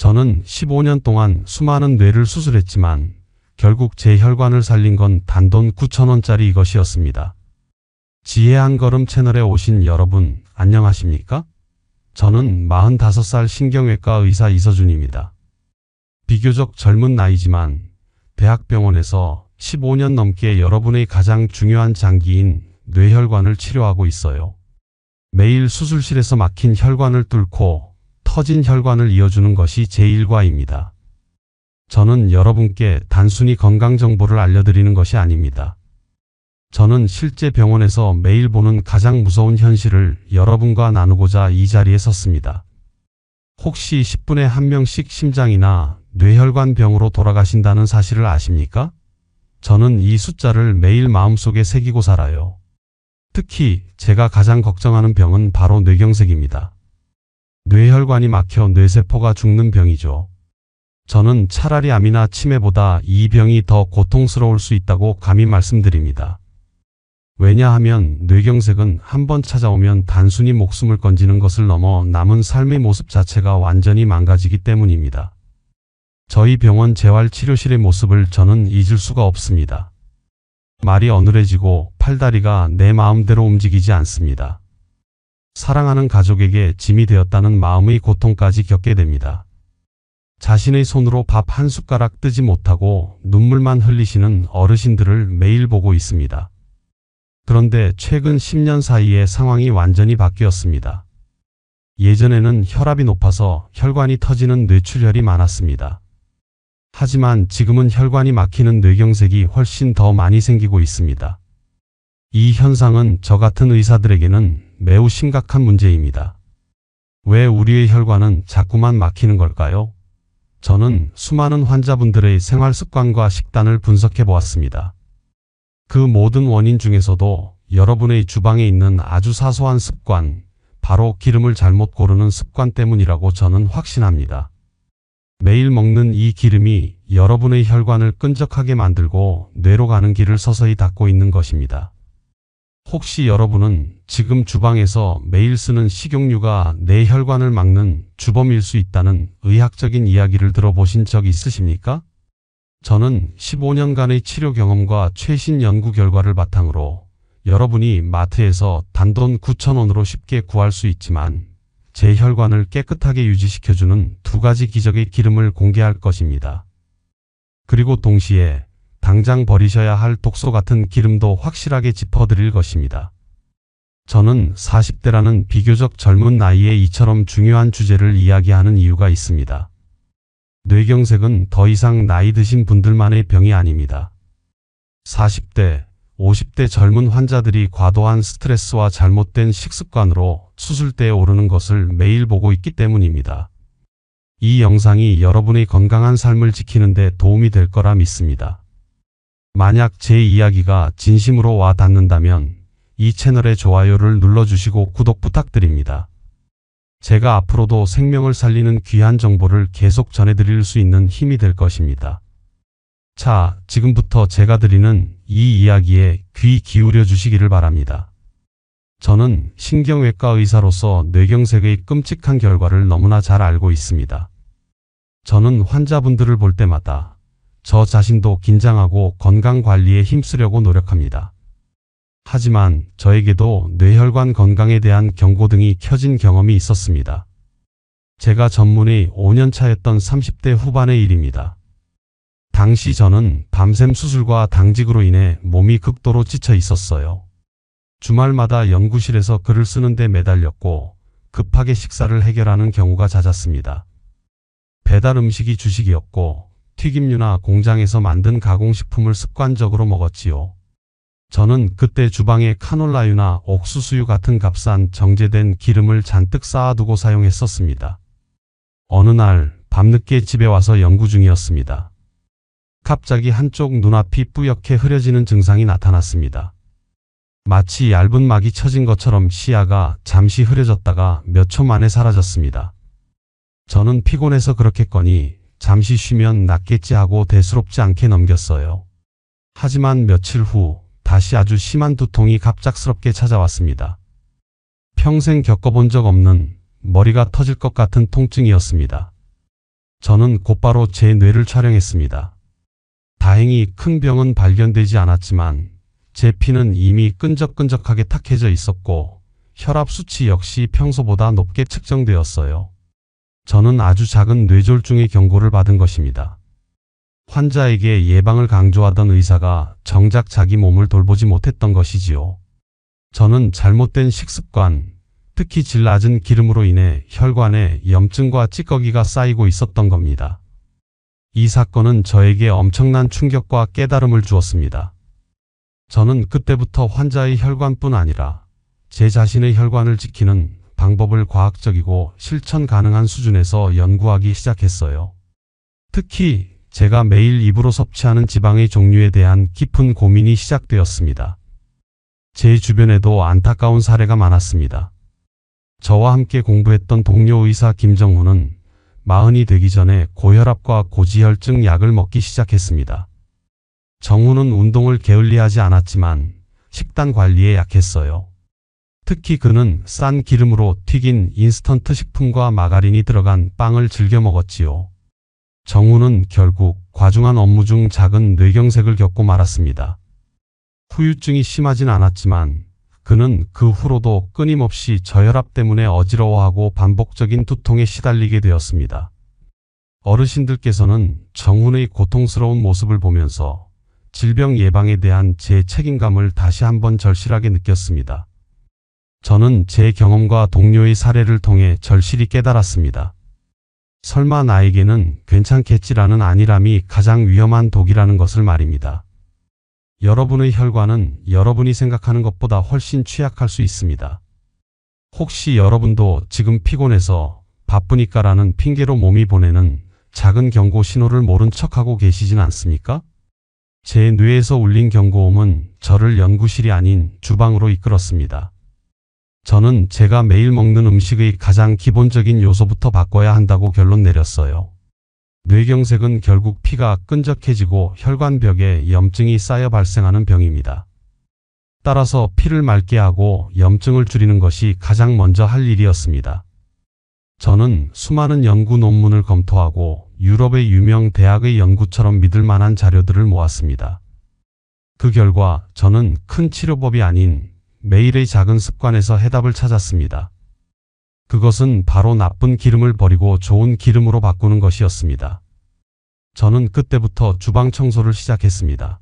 저는 15년 동안 수많은 뇌를 수술했지만 결국 제 혈관을 살린 건 단돈 9,000원짜리 이것이었습니다. 지혜 한 걸음 채널에 오신 여러분, 안녕하십니까? 저는 45살 신경외과 의사 이서준입니다. 비교적 젊은 나이지만 대학병원에서 15년 넘게 여러분의 가장 중요한 장기인 뇌혈관을 치료하고 있어요. 매일 수술실에서 막힌 혈관을 뚫고 터진 혈관을 이어주는 것이 제 일과입니다. 저는 여러분께 단순히 건강 정보를 알려드리는 것이 아닙니다. 저는 실제 병원에서 매일 보는 가장 무서운 현실을 여러분과 나누고자 이 자리에 섰습니다. 혹시 10분에 1명씩 심장이나 뇌혈관 병으로 돌아가신다는 사실을 아십니까? 저는 이 숫자를 매일 마음속에 새기고 살아요. 특히 제가 가장 걱정하는 병은 바로 뇌경색입니다. 뇌혈관이 막혀 뇌세포가 죽는 병이죠. 저는 차라리 암이나 치매보다 이 병이 더 고통스러울 수 있다고 감히 말씀드립니다. 왜냐하면 뇌경색은 한번 찾아오면 단순히 목숨을 건지는 것을 넘어 남은 삶의 모습 자체가 완전히 망가지기 때문입니다. 저희 병원 재활치료실의 모습을 저는 잊을 수가 없습니다. 말이 어눌해지고 팔다리가 내 마음대로 움직이지 않습니다. 사랑하는 가족에게 짐이 되었다는 마음의 고통까지 겪게 됩니다. 자신의 손으로 밥 한 숟가락 뜨지 못하고 눈물만 흘리시는 어르신들을 매일 보고 있습니다. 그런데 최근 10년 사이에 상황이 완전히 바뀌었습니다. 예전에는 혈압이 높아서 혈관이 터지는 뇌출혈이 많았습니다. 하지만 지금은 혈관이 막히는 뇌경색이 훨씬 더 많이 생기고 있습니다. 이 현상은 저 같은 의사들에게는 매우 심각한 문제입니다. 왜 우리의 혈관은 자꾸만 막히는 걸까요? 저는 수많은 환자분들의 생활 습관과 식단을 분석해 보았습니다. 그 모든 원인 중에서도 여러분의 주방에 있는 아주 사소한 습관, 바로 기름을 잘못 고르는 습관 때문이라고 저는 확신합니다. 매일 먹는 이 기름이 여러분의 혈관을 끈적하게 만들고 뇌로 가는 길을 서서히 닫고 있는 것입니다. 혹시 여러분은 지금 주방에서 매일 쓰는 식용유가 내 혈관을 막는 주범일 수 있다는 의학적인 이야기를 들어보신 적 있으십니까? 저는 15년간의 치료 경험과 최신 연구 결과를 바탕으로 여러분이 마트에서 단돈 9,000원으로 쉽게 구할 수 있지만 제 혈관을 깨끗하게 유지시켜주는 2가지 기적의 기름을 공개할 것입니다. 그리고 동시에 당장 버리셔야 할 독소 같은 기름도 확실하게 짚어드릴 것입니다. 저는 40대라는 비교적 젊은 나이에 이처럼 중요한 주제를 이야기하는 이유가 있습니다. 뇌경색은 더 이상 나이 드신 분들만의 병이 아닙니다. 40대, 50대 젊은 환자들이 과도한 스트레스와 잘못된 식습관으로 수술대에 오르는 것을 매일 보고 있기 때문입니다. 이 영상이 여러분의 건강한 삶을 지키는 데 도움이 될 거라 믿습니다. 만약 제 이야기가 진심으로 와 닿는다면 이 채널의 좋아요를 눌러주시고 구독 부탁드립니다. 제가 앞으로도 생명을 살리는 귀한 정보를 계속 전해드릴 수 있는 힘이 될 것입니다. 자, 지금부터 제가 드리는 이 이야기에 귀 기울여 주시기를 바랍니다. 저는 신경외과 의사로서 뇌경색의 끔찍한 결과를 너무나 잘 알고 있습니다. 저는 환자분들을 볼 때마다 저 자신도 긴장하고 건강관리에 힘쓰려고 노력합니다. 하지만 저에게도 뇌혈관 건강에 대한 경고등이 켜진 경험이 있었습니다. 제가 전문의 5년차였던 30대 후반의 일입니다. 당시 저는 밤샘 수술과 당직으로 인해 몸이 극도로 지쳐 있었어요. 주말마다 연구실에서 글을 쓰는데 매달렸고 급하게 식사를 해결하는 경우가 잦았습니다. 배달 음식이 주식이었고 튀김류나 공장에서 만든 가공식품을 습관적으로 먹었지요. 저는 그때 주방에 카놀라유나 옥수수유 같은 값싼 정제된 기름을 잔뜩 쌓아두고 사용했었습니다. 어느 날 밤늦게 집에 와서 연구 중이었습니다. 갑자기 한쪽 눈앞이 뿌옇게 흐려지는 증상이 나타났습니다. 마치 얇은 막이 쳐진 것처럼 시야가 잠시 흐려졌다가 몇 초 만에 사라졌습니다. 저는 피곤해서 그렇겠거니 잠시 쉬면 낫겠지 하고 대수롭지 않게 넘겼어요. 하지만 며칠 후 다시 아주 심한 두통이 갑작스럽게 찾아왔습니다. 평생 겪어본 적 없는 머리가 터질 것 같은 통증이었습니다. 저는 곧바로 제 뇌를 촬영했습니다. 다행히 큰 병은 발견되지 않았지만 제 피는 이미 끈적끈적하게 탁해져 있었고 혈압 수치 역시 평소보다 높게 측정되었어요. 저는 아주 작은 뇌졸중의 경고를 받은 것입니다. 환자에게 예방을 강조하던 의사가 정작 자기 몸을 돌보지 못했던 것이지요. 저는 잘못된 식습관, 특히 질 낮은 기름으로 인해 혈관에 염증과 찌꺼기가 쌓이고 있었던 겁니다. 이 사건은 저에게 엄청난 충격과 깨달음을 주었습니다. 저는 그때부터 환자의 혈관뿐 아니라 제 자신의 혈관을 지키는 방법을 과학적이고 실천 가능한 수준에서 연구하기 시작했어요. 특히 제가 매일 입으로 섭취하는 지방의 종류에 대한 깊은 고민이 시작되었습니다. 제 주변에도 안타까운 사례가 많았습니다. 저와 함께 공부했던 동료 의사 김정훈은 40이 되기 전에 고혈압과 고지혈증 약을 먹기 시작했습니다. 정훈은 운동을 게을리하지 않았지만 식단 관리에 약했어요. 특히 그는 싼 기름으로 튀긴 인스턴트 식품과 마가린이 들어간 빵을 즐겨 먹었지요. 정훈은 결국 과중한 업무 중 작은 뇌경색을 겪고 말았습니다. 후유증이 심하진 않았지만 그는 그 후로도 끊임없이 저혈압 때문에 어지러워하고 반복적인 두통에 시달리게 되었습니다. 어르신들께서는 정훈의 고통스러운 모습을 보면서 질병 예방에 대한 제 책임감을 다시 한번 절실하게 느꼈습니다. 저는 제 경험과 동료의 사례를 통해 절실히 깨달았습니다. 설마 나에게는 괜찮겠지라는 안일함이 가장 위험한 독이라는 것을 말입니다. 여러분의 혈관은 여러분이 생각하는 것보다 훨씬 취약할 수 있습니다. 혹시 여러분도 지금 피곤해서 바쁘니까라는 핑계로 몸이 보내는 작은 경고 신호를 모른 척하고 계시진 않습니까? 제 뇌에서 울린 경고음은 저를 연구실이 아닌 주방으로 이끌었습니다. 저는 제가 매일 먹는 음식의 가장 기본적인 요소부터 바꿔야 한다고 결론 내렸어요. 뇌경색은 결국 피가 끈적해지고 혈관벽에 염증이 쌓여 발생하는 병입니다. 따라서 피를 맑게 하고 염증을 줄이는 것이 가장 먼저 할 일이었습니다. 저는 수많은 연구 논문을 검토하고 유럽의 유명 대학의 연구처럼 믿을 만한 자료들을 모았습니다. 그 결과 저는 큰 치료법이 아닌 매일의 작은 습관에서 해답을 찾았습니다. 그것은 바로 나쁜 기름을 버리고 좋은 기름으로 바꾸는 것이었습니다. 저는 그때부터 주방 청소를 시작했습니다.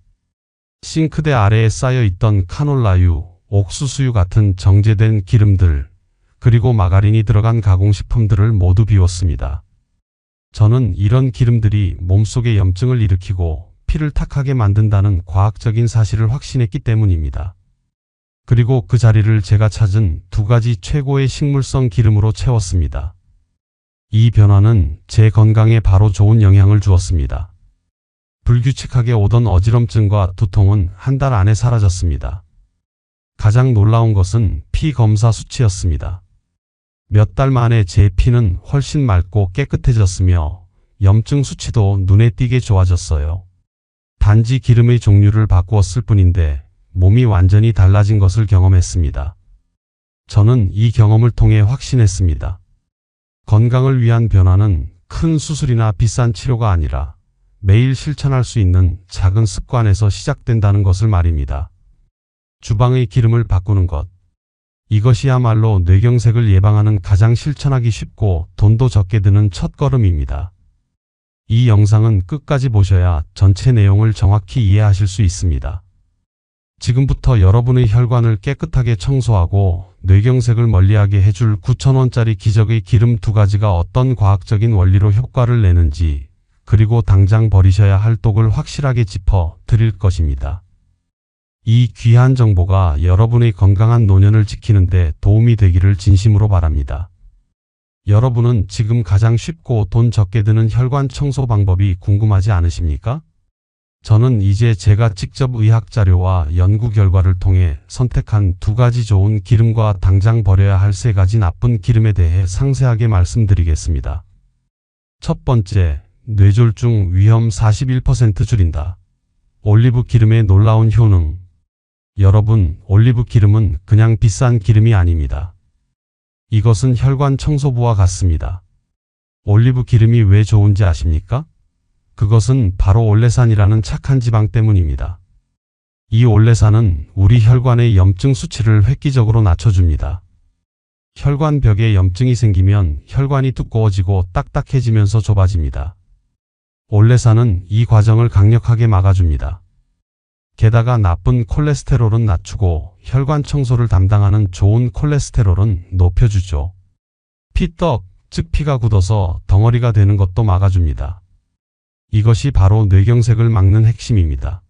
싱크대 아래에 쌓여 있던 카놀라유, 옥수수유 같은 정제된 기름들, 그리고 마가린이 들어간 가공식품들을 모두 비웠습니다. 저는 이런 기름들이 몸속에 염증을 일으키고 피를 탁하게 만든다는 과학적인 사실을 확신했기 때문입니다. 그리고 그 자리를 제가 찾은 2가지 최고의 식물성 기름으로 채웠습니다. 이 변화는 제 건강에 바로 좋은 영향을 주었습니다. 불규칙하게 오던 어지럼증과 두통은 한 달 안에 사라졌습니다. 가장 놀라운 것은 피 검사 수치였습니다. 몇 달 만에 제 피는 훨씬 맑고 깨끗해졌으며 염증 수치도 눈에 띄게 좋아졌어요. 단지 기름의 종류를 바꾸었을 뿐인데 몸이 완전히 달라진 것을 경험했습니다. 저는 이 경험을 통해 확신했습니다. 건강을 위한 변화는 큰 수술이나 비싼 치료가 아니라 매일 실천할 수 있는 작은 습관에서 시작된다는 것을 말입니다. 주방의 기름을 바꾸는 것. 이것이야말로 뇌경색을 예방하는 가장 실천하기 쉽고 돈도 적게 드는 첫걸음입니다. 이 영상은 끝까지 보셔야 전체 내용을 정확히 이해하실 수 있습니다. 지금부터 여러분의 혈관을 깨끗하게 청소하고 뇌경색을 멀리하게 해줄 9,000원짜리 기적의 기름 2가지가 어떤 과학적인 원리로 효과를 내는지, 그리고 당장 버리셔야 할 독을 확실하게 짚어 드릴 것입니다. 이 귀한 정보가 여러분의 건강한 노년을 지키는 데 도움이 되기를 진심으로 바랍니다. 여러분은 지금 가장 쉽고 돈 적게 드는 혈관 청소 방법이 궁금하지 않으십니까? 저는 이제 제가 직접 의학 자료와 연구 결과를 통해 선택한 2가지 좋은 기름과 당장 버려야 할 3가지 나쁜 기름에 대해 상세하게 말씀드리겠습니다. 첫 번째, 뇌졸중 위험 41% 줄인다. 올리브 기름의 놀라운 효능. 여러분, 올리브 기름은 그냥 비싼 기름이 아닙니다. 이것은 혈관 청소부와 같습니다. 올리브 기름이 왜 좋은지 아십니까? 그것은 바로 올레산이라는 착한 지방 때문입니다. 이 올레산은 우리 혈관의 염증 수치를 획기적으로 낮춰줍니다. 혈관벽에 염증이 생기면 혈관이 두꺼워지고 딱딱해지면서 좁아집니다. 올레산은 이 과정을 강력하게 막아줍니다. 게다가 나쁜 콜레스테롤은 낮추고 혈관 청소를 담당하는 좋은 콜레스테롤은 높여주죠. 피떡, 즉 피가 굳어서 덩어리가 되는 것도 막아줍니다. 이것이 바로 뇌경색을 막는 핵심입니다.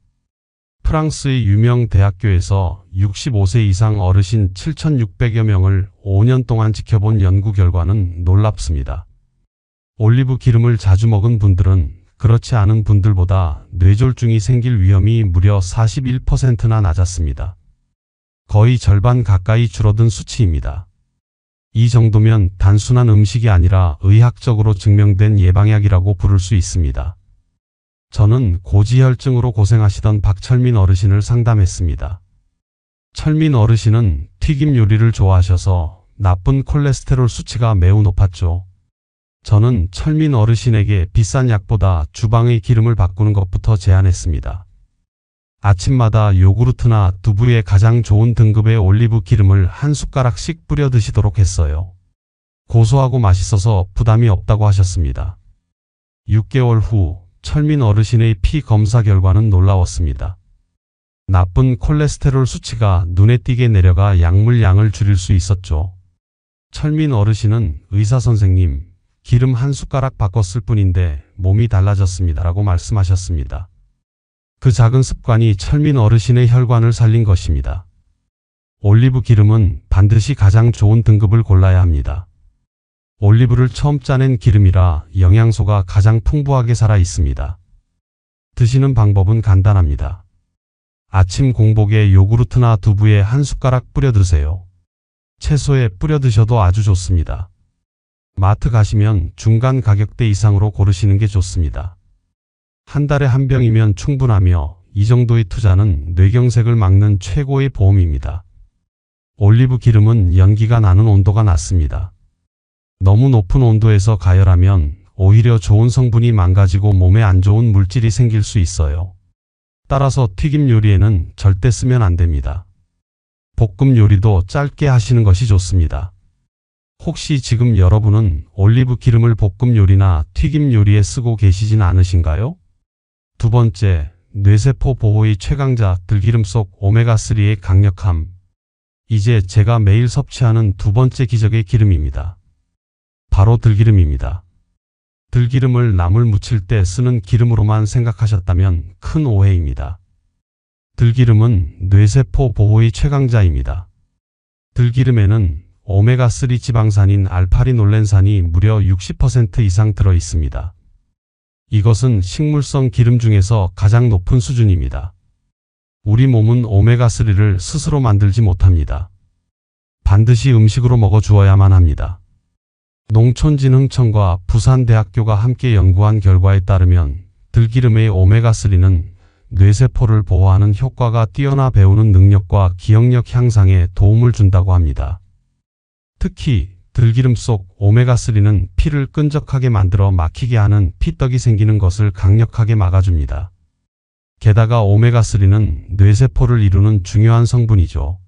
프랑스의 유명 대학교에서 65세 이상 어르신 7,600여 명을 5년 동안 지켜본 연구 결과는 놀랍습니다. 올리브 기름을 자주 먹은 분들은 그렇지 않은 분들보다 뇌졸중이 생길 위험이 무려 41%나 낮았습니다. 거의 절반 가까이 줄어든 수치입니다. 이 정도면 단순한 음식이 아니라 의학적으로 증명된 예방약이라고 부를 수 있습니다. 저는 고지혈증으로 고생하시던 박철민 어르신을 상담했습니다. 철민 어르신은 튀김 요리를 좋아하셔서 나쁜 콜레스테롤 수치가 매우 높았죠. 저는 철민 어르신에게 비싼 약보다 주방의 기름을 바꾸는 것부터 제안했습니다. 아침마다 요구르트나 두부에 가장 좋은 등급의 올리브 기름을 한 숟가락씩 뿌려 드시도록 했어요. 고소하고 맛있어서 부담이 없다고 하셨습니다. 6개월 후 철민 어르신의 피 검사 결과는 놀라웠습니다. 나쁜 콜레스테롤 수치가 눈에 띄게 내려가 약물 양을 줄일 수 있었죠. 철민 어르신은 의사 선생님, 기름 한 숟가락 바꿨을 뿐인데 몸이 달라졌습니다 라고 말씀하셨습니다. 그 작은 습관이 철민 어르신의 혈관을 살린 것입니다. 올리브 기름은 반드시 가장 좋은 등급을 골라야 합니다. 올리브를 처음 짜낸 기름이라 영양소가 가장 풍부하게 살아 있습니다. 드시는 방법은 간단합니다. 아침 공복에 요구르트나 두부에 한 숟가락 뿌려 드세요. 채소에 뿌려 드셔도 아주 좋습니다. 마트 가시면 중간 가격대 이상으로 고르시는 게 좋습니다. 한 달에 한 병이면 충분하며 이 정도의 투자는 뇌경색을 막는 최고의 보험입니다. 올리브 기름은 연기가 나는 온도가 낮습니다. 너무 높은 온도에서 가열하면 오히려 좋은 성분이 망가지고 몸에 안 좋은 물질이 생길 수 있어요. 따라서 튀김 요리에는 절대 쓰면 안 됩니다. 볶음 요리도 짧게 하시는 것이 좋습니다. 혹시 지금 여러분은 올리브 기름을 볶음 요리나 튀김 요리에 쓰고 계시진 않으신가요? 두 번째, 뇌세포 보호의 최강자 들기름 속 오메가3의 강력함. 이제 제가 매일 섭취하는 두 번째 기적의 기름입니다. 바로 들기름입니다. 들기름을 나물 무칠 때 쓰는 기름으로만 생각하셨다면 큰 오해입니다. 들기름은 뇌세포 보호의 최강자입니다. 들기름에는 오메가3 지방산인 알파리놀렌산이 무려 60% 이상 들어 있습니다. 이것은 식물성 기름 중에서 가장 높은 수준입니다. 우리 몸은 오메가3를 스스로 만들지 못합니다. 반드시 음식으로 먹어 주어야만 합니다. 농촌진흥청과 부산대학교가 함께 연구한 결과에 따르면 들기름의 오메가3는 뇌세포를 보호하는 효과가 뛰어나 배우는 능력과 기억력 향상에 도움을 준다고 합니다. 특히 들기름 속 오메가3는 피를 끈적하게 만들어 막히게 하는 피떡이 생기는 것을 강력하게 막아줍니다. 게다가 오메가3는 뇌세포를 이루는 중요한 성분이죠.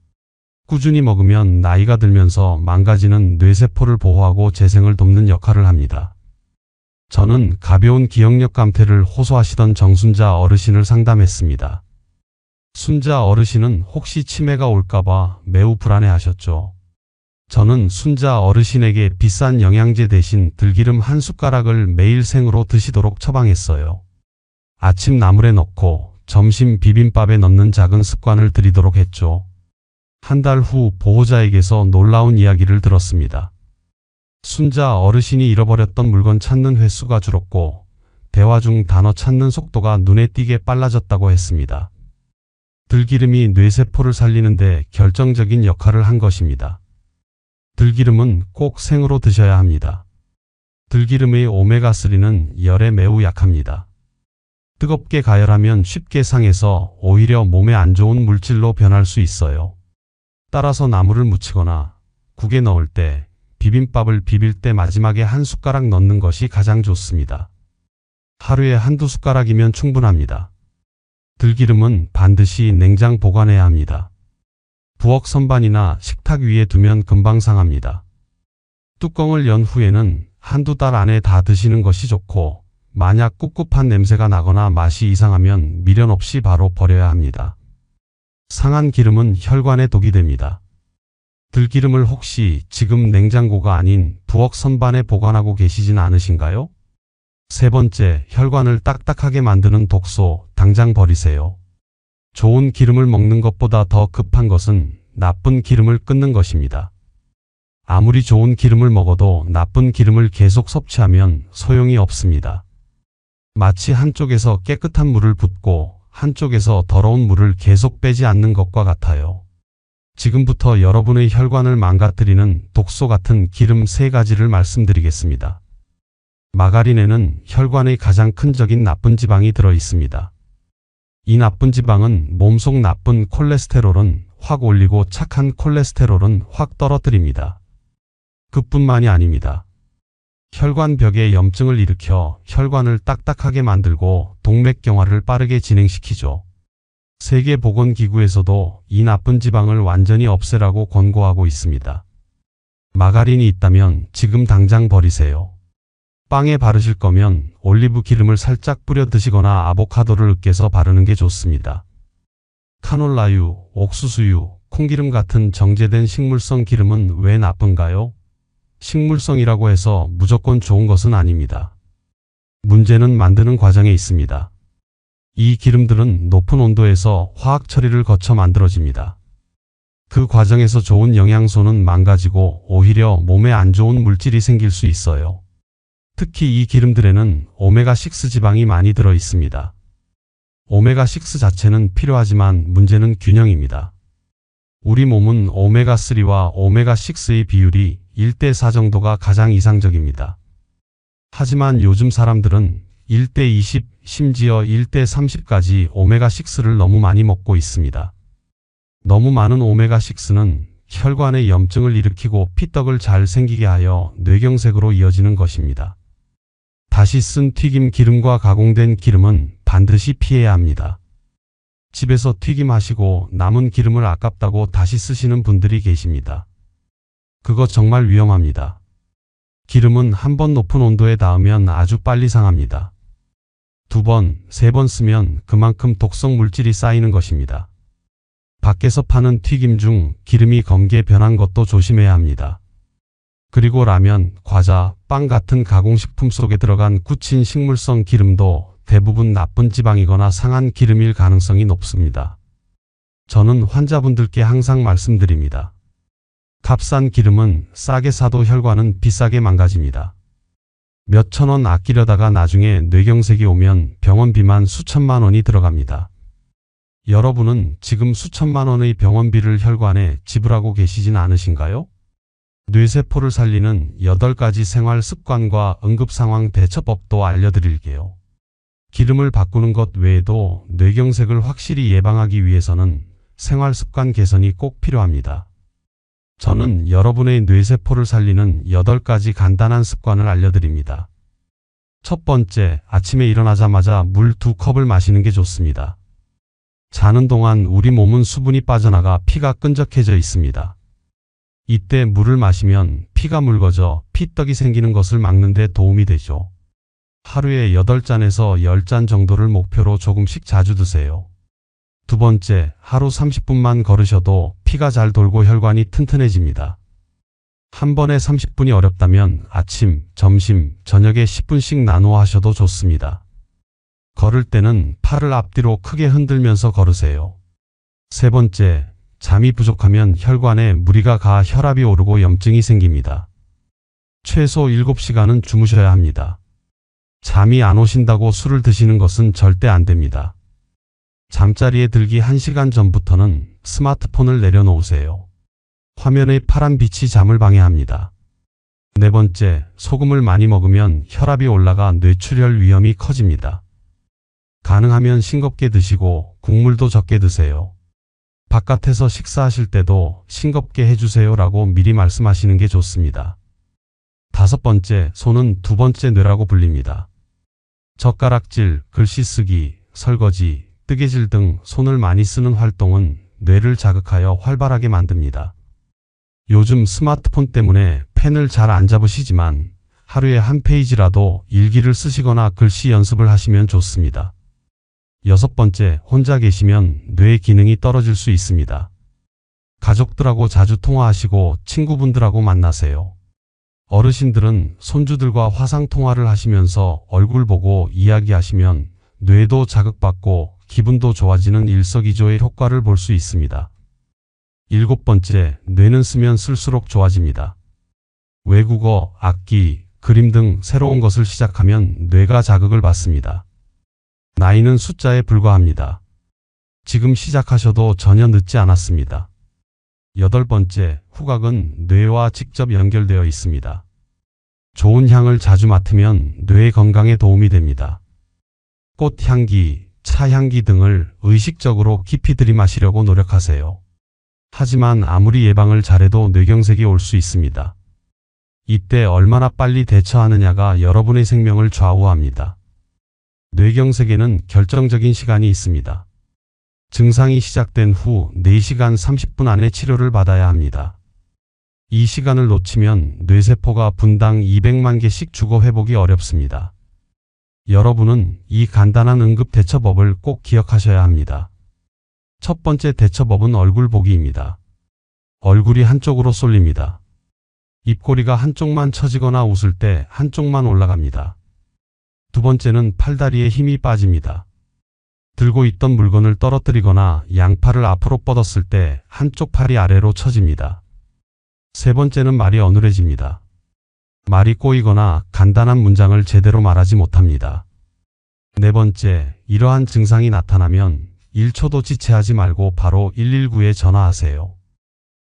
꾸준히 먹으면 나이가 들면서 망가지는 뇌세포를 보호하고 재생을 돕는 역할을 합니다. 저는 가벼운 기억력 감퇴를 호소하시던 정순자 어르신을 상담했습니다. 순자 어르신은 혹시 치매가 올까봐 매우 불안해하셨죠. 저는 순자 어르신에게 비싼 영양제 대신 들기름 한 숟가락을 매일 생으로 드시도록 처방했어요. 아침 나물에 넣고 점심 비빔밥에 넣는 작은 습관을 들이도록 했죠. 한 달 후 보호자에게서 놀라운 이야기를 들었습니다. 순자 어르신이 잃어버렸던 물건 찾는 횟수가 줄었고 대화 중 단어 찾는 속도가 눈에 띄게 빨라졌다고 했습니다. 들기름이 뇌세포를 살리는데 결정적인 역할을 한 것입니다. 들기름은 꼭 생으로 드셔야 합니다. 들기름의 오메가3는 열에 매우 약합니다. 뜨겁게 가열하면 쉽게 상해서 오히려 몸에 안 좋은 물질로 변할 수 있어요. 따라서 나물을 무치거나 국에 넣을 때 비빔밥을 비빌 때 마지막에 한 숟가락 넣는 것이 가장 좋습니다. 하루에 한두 숟가락이면 충분합니다. 들기름은 반드시 냉장 보관해야 합니다. 부엌 선반이나 식탁 위에 두면 금방 상합니다. 뚜껑을 연 후에는 한두 달 안에 다 드시는 것이 좋고, 만약 꿉꿉한 냄새가 나거나 맛이 이상하면 미련 없이 바로 버려야 합니다. 상한 기름은 혈관에 독이 됩니다. 들기름을 혹시 지금 냉장고가 아닌 부엌 선반에 보관하고 계시진 않으신가요? 세 번째, 혈관을 딱딱하게 만드는 독소, 당장 버리세요. 좋은 기름을 먹는 것보다 더 급한 것은 나쁜 기름을 끊는 것입니다. 아무리 좋은 기름을 먹어도 나쁜 기름을 계속 섭취하면 소용이 없습니다. 마치 한쪽에서 깨끗한 물을 붓고 한쪽에서 더러운 물을 계속 빼지 않는 것과 같아요. 지금부터 여러분의 혈관을 망가뜨리는 독소 같은 기름 3가지를 말씀드리겠습니다. 마가린에는 혈관의 가장 큰 적인 나쁜 지방이 들어 있습니다. 이 나쁜 지방은 몸속 나쁜 콜레스테롤은 확 올리고 착한 콜레스테롤은 확 떨어뜨립니다. 그뿐만이 아닙니다. 혈관벽에 염증을 일으켜 혈관을 딱딱하게 만들고 동맥경화를 빠르게 진행시키죠. 세계보건기구에서도 이 나쁜 지방을 완전히 없애라고 권고하고 있습니다. 마가린이 있다면 지금 당장 버리세요. 빵에 바르실 거면 올리브 기름을 살짝 뿌려 드시거나 아보카도를 으깨서 바르는 게 좋습니다. 카놀라유, 옥수수유, 콩기름 같은 정제된 식물성 기름은 왜 나쁜가요? 식물성이라고 해서 무조건 좋은 것은 아닙니다. 문제는 만드는 과정에 있습니다. 이 기름들은 높은 온도에서 화학 처리를 거쳐 만들어집니다. 그 과정에서 좋은 영양소는 망가지고 오히려 몸에 안 좋은 물질이 생길 수 있어요. 특히 이 기름들에는 오메가6 지방이 많이 들어 있습니다. 오메가6 자체는 필요하지만 문제는 균형입니다. 우리 몸은 오메가3와 오메가6의 비율이 1대4 정도가 가장 이상적입니다. 하지만 요즘 사람들은 1대20, 심지어 1대30까지 오메가6를 너무 많이 먹고 있습니다. 너무 많은 오메가6는 혈관에 염증을 일으키고 피떡을 잘 생기게 하여 뇌경색으로 이어지는 것입니다. 다시 쓴 튀김 기름과 가공된 기름은 반드시 피해야 합니다. 집에서 튀김하시고 남은 기름을 아깝다고 다시 쓰시는 분들이 계십니다. 그거 정말 위험합니다. 기름은 한번 높은 온도에 닿으면 아주 빨리 상합니다. 2번, 3번 쓰면 그만큼 독성 물질이 쌓이는 것입니다. 밖에서 파는 튀김 중 기름이 검게 변한 것도 조심해야 합니다. 그리고 라면, 과자, 빵 같은 가공식품 속에 들어간 굳힌 식물성 기름도 대부분 나쁜 지방이거나 상한 기름일 가능성이 높습니다. 저는 환자분들께 항상 말씀드립니다. 값싼 기름은 싸게 사도 혈관은 비싸게 망가집니다. 몇천 원 아끼려다가 나중에 뇌경색이 오면 병원비만 수천만 원이 들어갑니다. 여러분은 지금 수천만 원의 병원비를 혈관에 지불하고 계시진 않으신가요? 뇌세포를 살리는 8가지 생활 습관과 응급상황 대처법도 알려드릴게요. 기름을 바꾸는 것 외에도 뇌경색을 확실히 예방하기 위해서는 생활 습관 개선이 꼭 필요합니다. 저는 여러분의 뇌세포를 살리는 8가지 간단한 습관을 알려드립니다. 첫 번째, 아침에 일어나자마자 물 2컵을 마시는 게 좋습니다. 자는 동안 우리 몸은 수분이 빠져나가 피가 끈적해져 있습니다. 이때 물을 마시면 피가 묽어져 피떡이 생기는 것을 막는 데 도움이 되죠. 하루에 8잔에서 10잔 정도를 목표로 조금씩 자주 드세요. 두 번째, 하루 30분만 걸으셔도 피가 잘 돌고 혈관이 튼튼해집니다. 한 번에 30분이 어렵다면 아침, 점심, 저녁에 10분씩 나누어 하셔도 좋습니다. 걸을 때는 팔을 앞뒤로 크게 흔들면서 걸으세요. 세 번째, 잠이 부족하면 혈관에 무리가 가 혈압이 오르고 염증이 생깁니다. 최소 7시간은 주무셔야 합니다. 잠이 안 오신다고 술을 드시는 것은 절대 안 됩니다. 잠자리에 들기 1시간 전부터는 스마트폰을 내려놓으세요. 화면의 파란 빛이 잠을 방해합니다. 네 번째, 소금을 많이 먹으면 혈압이 올라가 뇌출혈 위험이 커집니다. 가능하면 싱겁게 드시고 국물도 적게 드세요. 바깥에서 식사하실 때도 싱겁게 해주세요 라고 미리 말씀하시는 게 좋습니다. 5번째, 손은 2번째 뇌라고 불립니다. 젓가락질, 글씨 쓰기, 설거지, 뜨개질 등 손을 많이 쓰는 활동은 뇌를 자극하여 활발하게 만듭니다. 요즘 스마트폰 때문에 펜을 잘 안 잡으시지만 하루에 한 페이지라도 일기를 쓰시거나 글씨 연습을 하시면 좋습니다. 6번째, 혼자 계시면 뇌 기능이 떨어질 수 있습니다. 가족들하고 자주 통화하시고 친구분들하고 만나세요. 어르신들은 손주들과 화상통화를 하시면서 얼굴 보고 이야기하시면 뇌도 자극받고 기분도 좋아지는 일석이조의 효과를 볼 수 있습니다. 7번째, 뇌는 쓰면 쓸수록 좋아집니다. 외국어, 악기, 그림 등 새로운 것을 시작하면 뇌가 자극을 받습니다. 나이는 숫자에 불과합니다. 지금 시작하셔도 전혀 늦지 않았습니다. 8번째, 후각은 뇌와 직접 연결되어 있습니다. 좋은 향을 자주 맡으면 뇌 건강에 도움이 됩니다. 꽃향기, 차향기 등을 의식적으로 깊이 들이마시려고 노력하세요. 하지만 아무리 예방을 잘해도 뇌경색이 올 수 있습니다. 이때 얼마나 빨리 대처하느냐가 여러분의 생명을 좌우합니다. 뇌경색에는 결정적인 시간이 있습니다. 증상이 시작된 후 4시간 30분 안에 치료를 받아야 합니다. 이 시간을 놓치면 뇌세포가 분당 200만 개씩 죽어 회복이 어렵습니다. 여러분은 이 간단한 응급 대처법을 꼭 기억하셔야 합니다. 첫 번째 대처법은 얼굴 보기입니다. 얼굴이 한쪽으로 쏠립니다. 입꼬리가 한쪽만 처지거나 웃을 때 한쪽만 올라갑니다. 두 번째는 팔다리에 힘이 빠집니다. 들고 있던 물건을 떨어뜨리거나 양팔을 앞으로 뻗었을 때 한쪽 팔이 아래로 처집니다. 세 번째는 말이 어눌해집니다. 말이 꼬이거나 간단한 문장을 제대로 말하지 못합니다. 네 번째, 이러한 증상이 나타나면 1초도 지체하지 말고 바로 119에 전화하세요.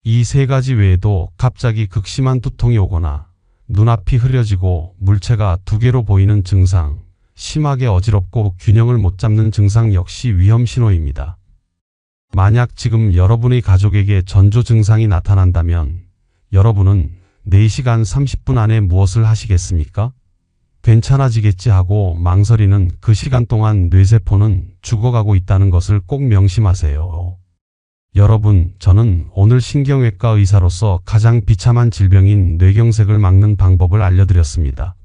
이 3가지 외에도 갑자기 극심한 두통이 오거나 눈앞이 흐려지고 물체가 2개로 보이는 증상, 심하게 어지럽고 균형을 못 잡는 증상 역시 위험 신호입니다. 만약 지금 여러분의 가족에게 전조 증상이 나타난다면 여러분은 4시간 30분 안에 무엇을 하시겠습니까? 괜찮아지겠지 하고 망설이는 그 시간 동안 뇌세포는 죽어가고 있다는 것을 꼭 명심하세요. 여러분, 저는 오늘 신경외과 의사로서 가장 비참한 질병인 뇌경색을 막는 방법을 알려드렸습니다.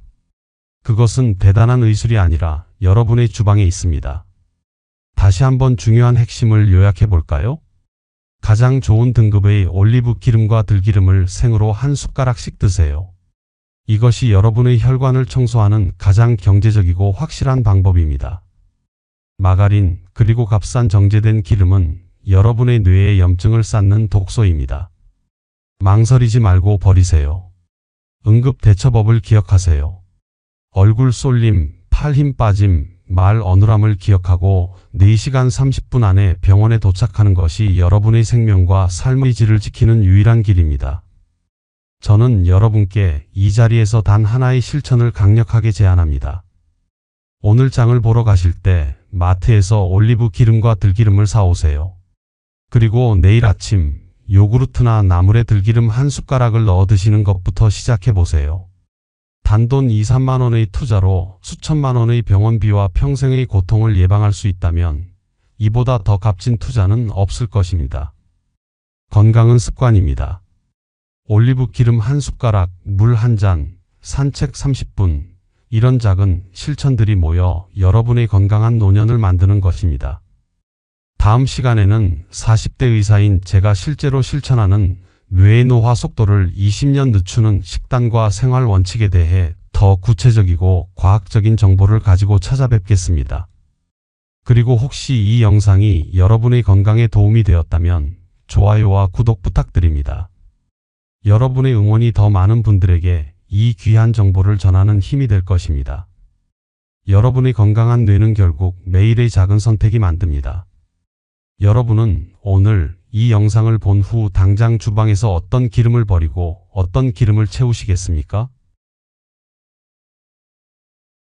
그것은 대단한 의술이 아니라 여러분의 주방에 있습니다. 다시 한번 중요한 핵심을 요약해 볼까요? 가장 좋은 등급의 올리브 기름과 들기름을 생으로 한 숟가락씩 드세요. 이것이 여러분의 혈관을 청소하는 가장 경제적이고 확실한 방법입니다. 마가린, 그리고 값싼 정제된 기름은 여러분의 뇌에 염증을 쌓는 독소입니다. 망설이지 말고 버리세요. 응급 대처법을 기억하세요. 얼굴 쏠림, 팔 힘 빠짐, 말 어눌함을 기억하고 4시간 30분 안에 병원에 도착하는 것이 여러분의 생명과 삶의 질을 지키는 유일한 길입니다. 저는 여러분께 이 자리에서 단 하나의 실천을 강력하게 제안합니다. 오늘 장을 보러 가실 때 마트에서 올리브 기름과 들기름을 사오세요. 그리고 내일 아침 요구르트나 나물에 들기름 한 숟가락을 넣어 드시는 것부터 시작해 보세요. 단돈 2, 3만 원의 투자로 수천만 원의 병원비와 평생의 고통을 예방할 수 있다면 이보다 더 값진 투자는 없을 것입니다. 건강은 습관입니다. 올리브 기름 한 숟가락, 물 한 잔, 산책 30분, 이런 작은 실천들이 모여 여러분의 건강한 노년을 만드는 것입니다. 다음 시간에는 40대 의사인 제가 실제로 실천하는 뇌의 노화 속도를 20년 늦추는 식단과 생활 원칙에 대해 더 구체적이고 과학적인 정보를 가지고 찾아뵙겠습니다. 그리고 혹시 이 영상이 여러분의 건강에 도움이 되었다면 좋아요와 구독 부탁드립니다. 여러분의 응원이 더 많은 분들에게 이 귀한 정보를 전하는 힘이 될 것입니다. 여러분의 건강한 뇌는 결국 매일의 작은 선택이 만듭니다. 여러분은 오늘 이 영상을 본 후 당장 주방에서 어떤 기름을 버리고 어떤 기름을 채우시겠습니까?